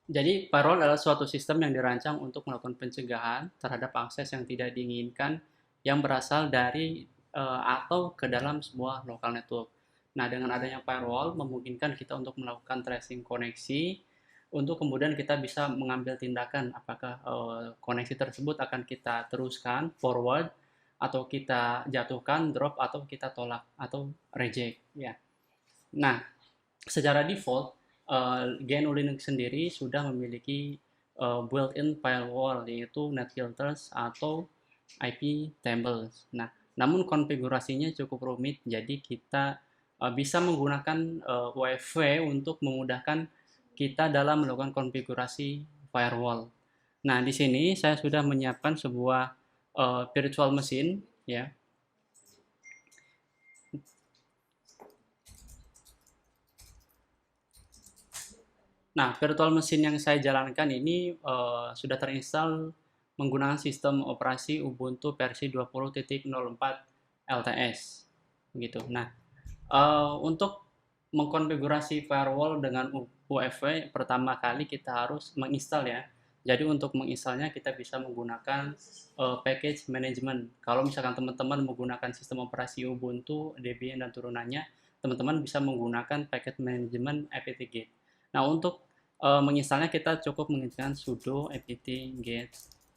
Jadi firewall adalah suatu sistem yang dirancang untuk melakukan pencegahan terhadap akses yang tidak diinginkan yang berasal dari atau ke dalam sebuah local network. Nah, dengan adanya firewall memungkinkan kita untuk melakukan tracing koneksi untuk kemudian kita bisa mengambil tindakan apakah koneksi tersebut akan kita teruskan forward atau kita jatuhkan drop atau kita tolak atau reject ya. Nah, secara default, GNU Linux sendiri sudah memiliki built-in firewall yaitu NetFilters atau IP tables. Nah, namun konfigurasinya cukup rumit, jadi kita bisa menggunakan UEFI untuk memudahkan kita dalam melakukan konfigurasi firewall. Nah, di sini saya sudah menyiapkan sebuah virtual machine ya. Nah, virtual machine yang saya jalankan ini sudah terinstall menggunakan sistem operasi Ubuntu versi 20.04 LTS. Begitu. Nah, untuk mengkonfigurasi firewall dengan UEFI, pertama kali kita harus menginstal ya. Jadi untuk menginstalnya kita bisa menggunakan package management. Kalau misalkan teman-teman menggunakan sistem operasi Ubuntu, Debian dan turunannya, teman-teman bisa menggunakan package management apt-get. Nah, untuk menginstalnya kita cukup menginstalkan sudo apt-get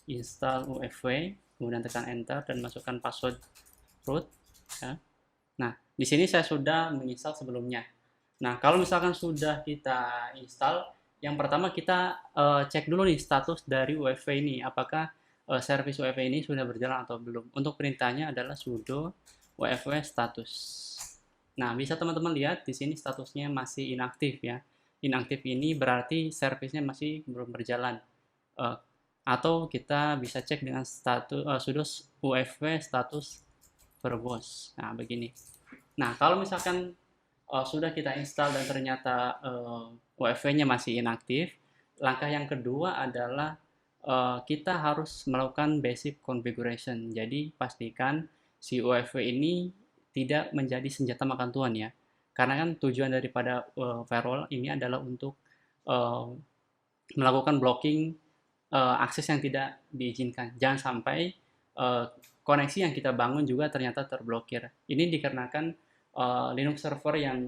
install UEFI, kemudian tekan enter dan masukkan password root. Ya. Nah, di sini saya sudah menginstal sebelumnya. Nah, kalau misalkan sudah kita install, yang pertama kita cek dulu nih status dari UEFI ini, apakah service UEFI ini sudah berjalan atau belum. Untuk perintahnya adalah sudo UEFI status. Nah, bisa teman-teman lihat di sini statusnya masih inaktif ya. Inaktif ini berarti servisnya masih belum berjalan. Uh, atau kita bisa cek dengan status sudo UEFI status verbose. Nah, begini. Nah, kalau misalkan sudah kita install dan ternyata UEFI-nya masih inaktif, langkah yang kedua adalah kita harus melakukan basic configuration. Jadi pastikan si UEFI ini tidak menjadi senjata makan tuan ya. Karena kan tujuan daripada firewall ini adalah untuk uh, melakukan blocking akses yang tidak diizinkan. Jangan sampai koneksi yang kita bangun juga ternyata terblokir. Ini dikarenakan Linux server yang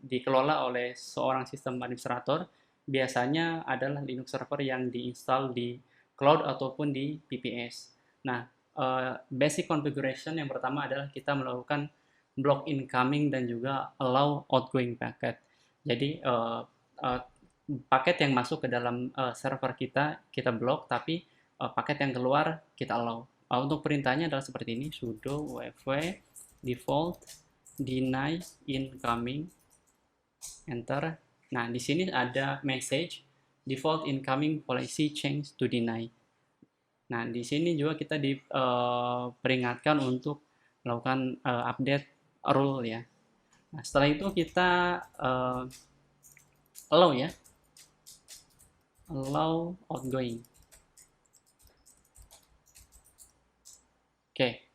dikelola oleh seorang sistem administrator biasanya adalah Linux server yang diinstal di cloud ataupun di VPS. Nah, basic configuration yang pertama adalah kita melakukan block incoming dan juga allow outgoing packet. Jadi paket yang masuk ke dalam server kita blok, tapi paket yang keluar kita allow. Untuk perintahnya adalah seperti ini, sudo UEFI default deny incoming, enter. Nah, di sini ada message default incoming policy change to deny. Nah, di sini juga kita diperingatkan untuk melakukan update rule ya. Nah, setelah itu kita allow ya, allow outgoing. Oke.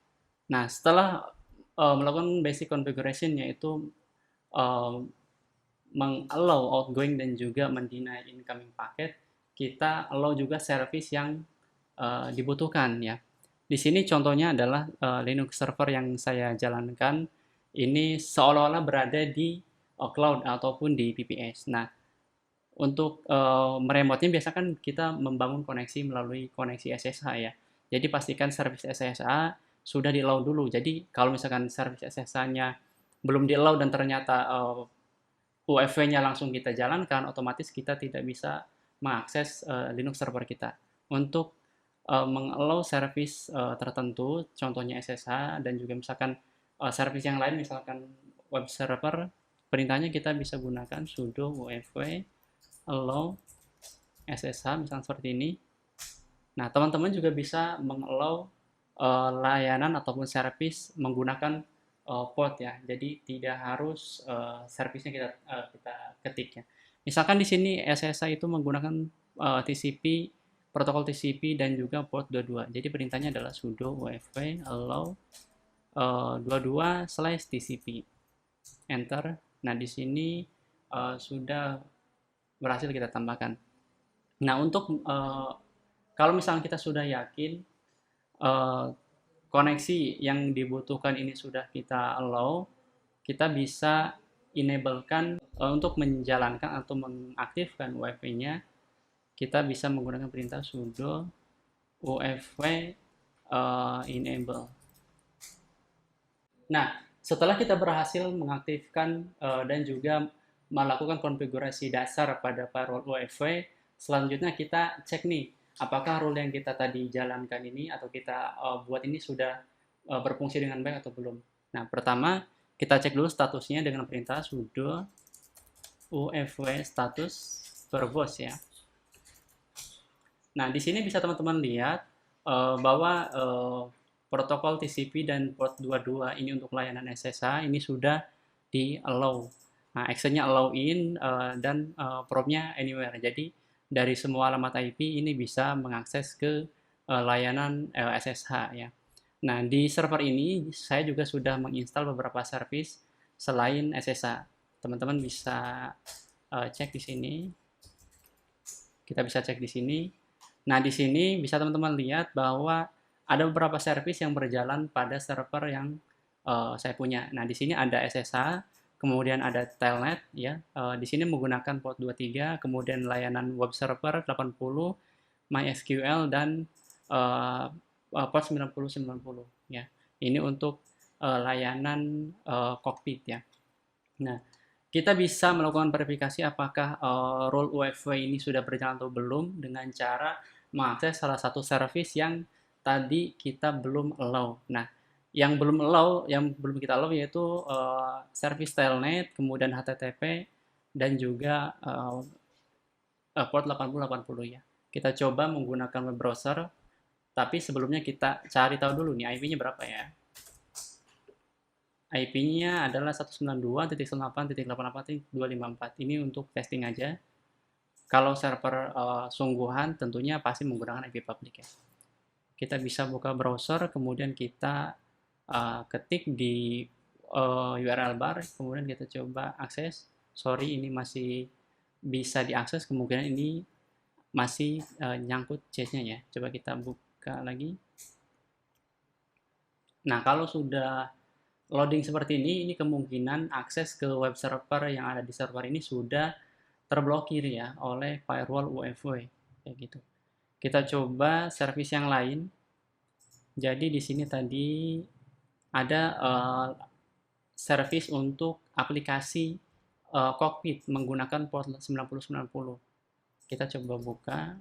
Nah, setelah melakukan basic configuration yaitu uh, meng-allow outgoing dan juga mendeny incoming packet, kita allow juga service yang dibutuhkan ya. Di sini contohnya adalah Linux server yang saya jalankan ini seolah-olah berada di cloud ataupun di VPS. Nah, untuk meremotnya biasa kan kita membangun koneksi melalui koneksi SSH ya. Jadi pastikan service SSH sudah di-allow dulu. Jadi kalau misalkan service SSH-nya belum di-allow dan ternyata UEFI-nya langsung kita jalankan, otomatis kita tidak bisa mengakses Linux server kita. Untuk meng-allow service tertentu, contohnya SSH dan juga misalkan service yang lain, misalkan web server, perintahnya kita bisa gunakan sudo UEFI allow SSH misalnya seperti ini. Nah, teman-teman juga bisa meng-allow layanan ataupun service menggunakan port ya. Jadi tidak harus servisnya kita ketik ya. Misalkan di sini SSH itu menggunakan TCP, protokol TCP dan juga port 22. Jadi perintahnya adalah sudo UEFI allow 22/TCP. Enter. Nah, di sini sudah berhasil kita tambahkan. Nah, untuk kalau misalnya kita sudah yakin eh, koneksi yang dibutuhkan ini sudah kita allow, kita bisa enablekan untuk menjalankan atau mengaktifkan WiFi-nya. Kita bisa menggunakan perintah sudo UFW enable. Nah, setelah kita berhasil mengaktifkan dan juga melakukan konfigurasi dasar pada firewall UEFW, selanjutnya kita cek nih, apakah rule yang kita tadi jalankan ini atau kita buat ini sudah berfungsi dengan baik atau belum. Nah, pertama kita cek dulu statusnya dengan perintah sudo UEFW status verbose ya. Nah, di sini bisa teman-teman lihat bahwa protokol TCP dan port 22 ini untuk layanan SSH ini sudah di allow. Nah, actionnya allow in dan probnya anywhere. Jadi dari semua alamat IP ini bisa mengakses ke layanan SSH ya. Nah, di server ini saya juga sudah menginstal beberapa service selain SSH. Teman-teman bisa cek di sini. Kita bisa cek di sini. Nah, di sini bisa teman-teman lihat bahwa ada beberapa service yang berjalan pada server yang saya punya. Nah, di sini ada SSH, kemudian ada Telnet ya. Di sini menggunakan port 23, kemudian layanan web server 80, MySQL dan port 9090 ya. Ini untuk layanan cockpit ya. Nah, kita bisa melakukan verifikasi apakah role UFW ini sudah berjalan atau belum dengan cara mengakses salah satu service yang tadi kita belum allow. Nah, yang belum allow, yang belum kita allow yaitu service telnet, kemudian HTTP, dan juga port 8080 ya. Kita coba menggunakan web browser, tapi sebelumnya kita cari tahu dulu nih IP-nya berapa ya. IP-nya adalah 192.168.254. Ini untuk testing aja. Kalau server sungguhan tentunya pasti menggunakan IP public ya. Kita bisa buka browser, kemudian kita ketik di URL bar, kemudian kita coba akses. Sorry, ini masih bisa diakses, kemungkinan ini masih nyangkut cache-nya ya. Coba kita buka lagi. Nah, kalau sudah loading seperti ini kemungkinan akses ke web server yang ada di server ini sudah terblokir ya oleh firewall UFW kayak gitu. Kita coba service yang lain. Jadi di sini tadi ada service untuk aplikasi cockpit menggunakan port 9090. Kita coba buka.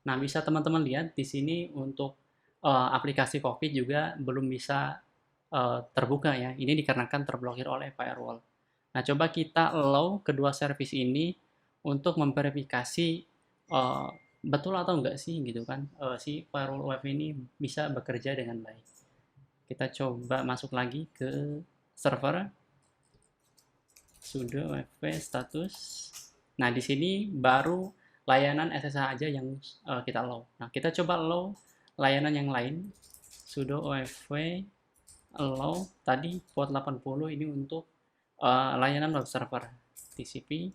Nah, bisa teman-teman lihat di sini untuk aplikasi cockpit juga belum bisa terbuka ya. Ini dikarenakan terblokir oleh firewall. Nah, coba kita allow kedua service ini untuk memverifikasi uh, betul atau enggak sih gitu kan si firewall web ini bisa bekerja dengan baik. Kita coba masuk lagi ke server sudo wp status. Nah, di sini baru layanan SSH aja yang kita allow. Nah, kita coba allow layanan yang lain. Sudo ofw allow tadi port 80 ini untuk layanan web server TCP.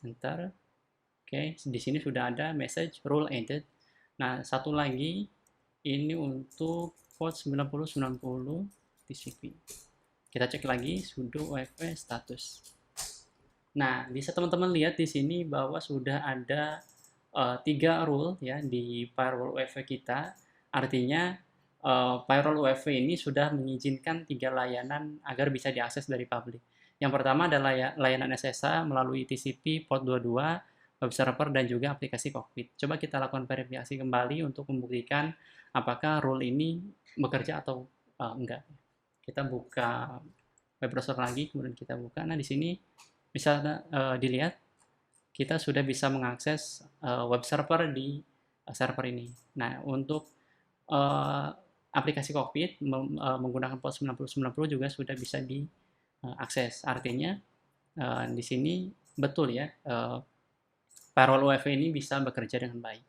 Enter. Oke, di sini sudah ada message rule added. Nah, satu lagi ini untuk port 9090 TCP. Kita cek lagi sudo ofw status. Nah, bisa teman-teman lihat di sini bahwa sudah ada 3 rule ya di firewall UEFI kita. Artinya firewall UEFI ini sudah mengizinkan 3 layanan agar bisa diakses dari publik. Yang pertama adalah layanan SSH melalui TCP port 22, web server, dan juga aplikasi cockpit. Coba kita lakukan verifikasi kembali untuk membuktikan apakah rule ini bekerja atau enggak. Kita buka web browser lagi, kemudian kita buka. Nah, di sini bisa dilihat kita sudah bisa mengakses web server di server ini. Nah, untuk aplikasi cockpit menggunakan port 9090 juga sudah bisa diakses. Artinya di sini betul ya firewall UEFI ini bisa bekerja dengan baik.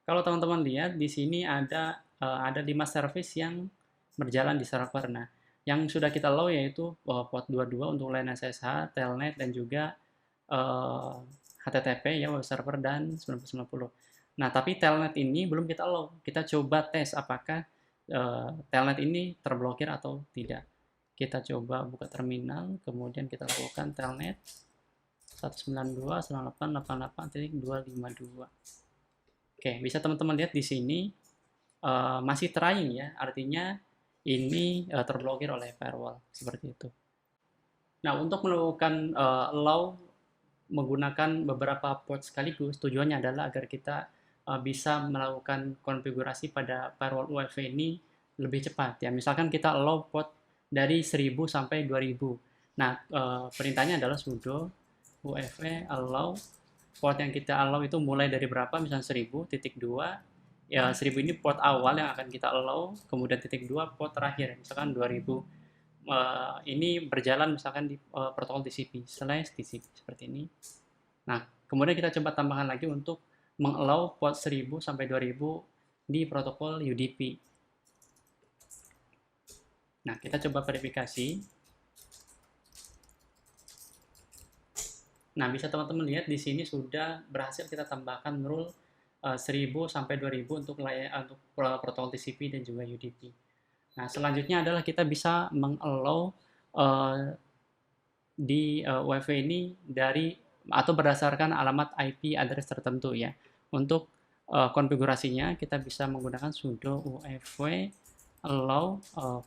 Kalau teman-teman lihat di sini ada ada 5 service yang berjalan di server. Nah, yang sudah kita allow yaitu port 22 untuk LAN SSH, Telnet, dan juga HTTP ya, web server dan 9090. Nah, tapi Telnet ini belum kita allow. Kita coba tes apakah Telnet ini terblokir atau tidak. Kita coba buka terminal, kemudian kita lakukan Telnet 192.168.88.252. Oke, bisa teman-teman lihat di sini masih trying ya, artinya ini terblokir oleh firewall seperti itu. Nah, untuk melakukan allow menggunakan beberapa port sekaligus, tujuannya adalah agar kita bisa melakukan konfigurasi pada firewall UEFI ini lebih cepat ya. Misalkan kita allow port dari 1000 sampai 2000. Nah, perintahnya adalah sudo UEFI allow port yang kita allow itu mulai dari berapa, misalnya 1000.2 ya, 1000 ini port awal yang akan kita allow, kemudian titik 2 port terakhir, misalkan 2000 ini berjalan misalkan di protokol TCP/TCP seperti ini. Nah, kemudian kita coba tambahkan lagi untuk mengallow port 1000 sampai 2000 di protokol UDP. Nah, kita coba verifikasi. Nah, bisa teman-teman lihat di sini sudah berhasil kita tambahkan rule 1000 sampai 2000 untuk protokol TCP dan juga UDP. Nah, selanjutnya adalah kita bisa mengallow di UEFI ini dari atau berdasarkan alamat IP address tertentu ya. Untuk konfigurasinya kita bisa menggunakan sudo UEFI allow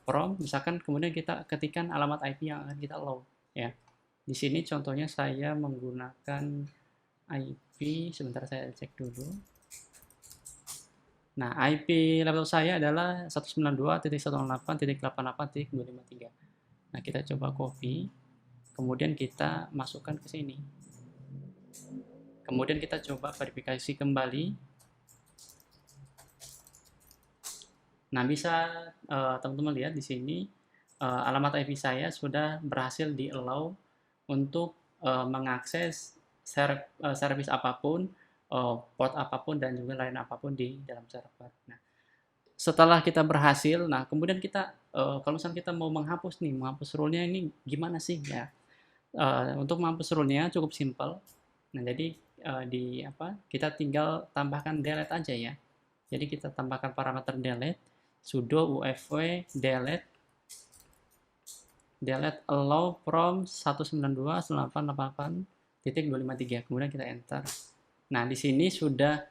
from, misalkan kemudian kita ketikkan alamat IP yang akan kita allow ya. Di sini contohnya saya menggunakan IP, sebentar saya cek dulu. Nah, IP laptop saya adalah 192.168.88.253. Nah, kita coba copy, kemudian kita masukkan ke sini. Kemudian kita coba verifikasi kembali. Nah, bisa teman-teman lihat di sini alamat IP saya sudah berhasil di-allow untuk mengakses service apapun, port apapun, dan juga lain apapun di dalam server. Nah, setelah kita berhasil, nah kemudian kita kalau misalnya kita mau menghapus rule-nya ini gimana sih ya? Untuk menghapus rule-nya cukup simple. Nah, jadi kita tinggal tambahkan delete aja ya. Jadi kita tambahkan parameter delete, sudo UEFI delete allow from 192.168.88.253. Kemudian kita enter. Nah, di sini sudah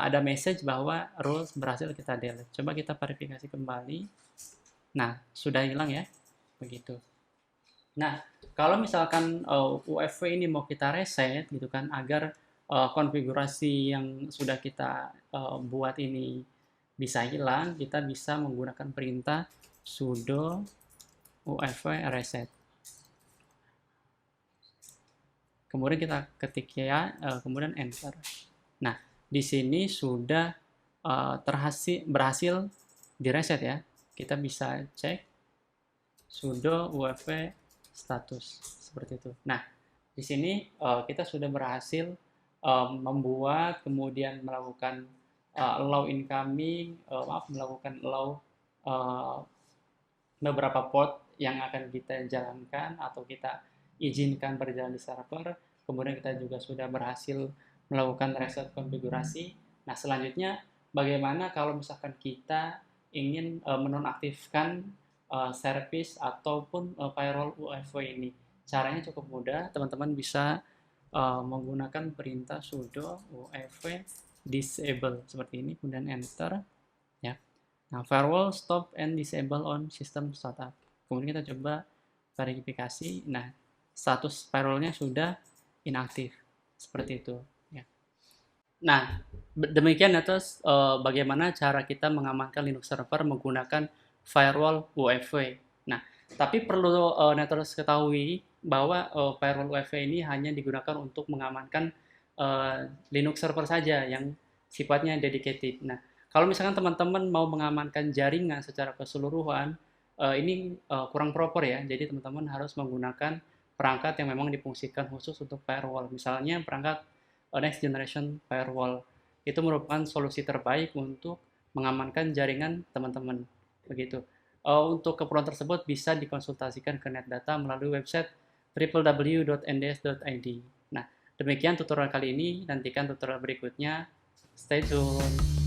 ada message bahwa rules berhasil kita delete. Coba kita verifikasi kembali. Nah, sudah hilang ya. Begitu. Nah, kalau misalkan UEFI ini mau kita reset gitu kan, agar konfigurasi yang sudah kita buat ini bisa hilang, kita bisa menggunakan perintah sudo UEFI reset. Kemudian kita ketik ya, kemudian enter. Nah, di sini sudah berhasil direset ya. Kita bisa cek sudo UEFI status seperti itu. Nah, di sini kita sudah berhasil membuat, kemudian melakukan allow incoming, melakukan allow beberapa port yang akan kita jalankan atau kita izinkan berjalan di server. Kemudian kita juga sudah berhasil melakukan reset konfigurasi. Nah, selanjutnya bagaimana kalau misalkan kita ingin menonaktifkan service ataupun firewall UEFI ini? Caranya cukup mudah, teman-teman bisa menggunakan perintah sudo UEFI disable seperti ini, kemudian enter ya. Nah, firewall stop and disable on system startup. Kemudian kita coba verifikasi. Nah, status firewallnya sudah inaktif seperti itu ya. Nah, demikian atas bagaimana cara kita mengamankan Linux server menggunakan firewall UEFI. Nah, tapi perlu Netrunner ketahui bahwa firewall UEFI ini hanya digunakan untuk mengamankan Linux server saja yang sifatnya dedicated. Nah, kalau misalkan teman-teman mau mengamankan jaringan secara keseluruhan, ini kurang proper ya. Jadi teman-teman harus menggunakan perangkat yang memang difungsikan khusus untuk firewall. Misalnya perangkat next generation firewall. Itu merupakan solusi terbaik untuk mengamankan jaringan teman-teman. Begitu. Untuk keperluan tersebut bisa dikonsultasikan ke NetData melalui website www.nds.id. Nah, demikian tutorial kali ini. Nantikan tutorial berikutnya. Stay tune.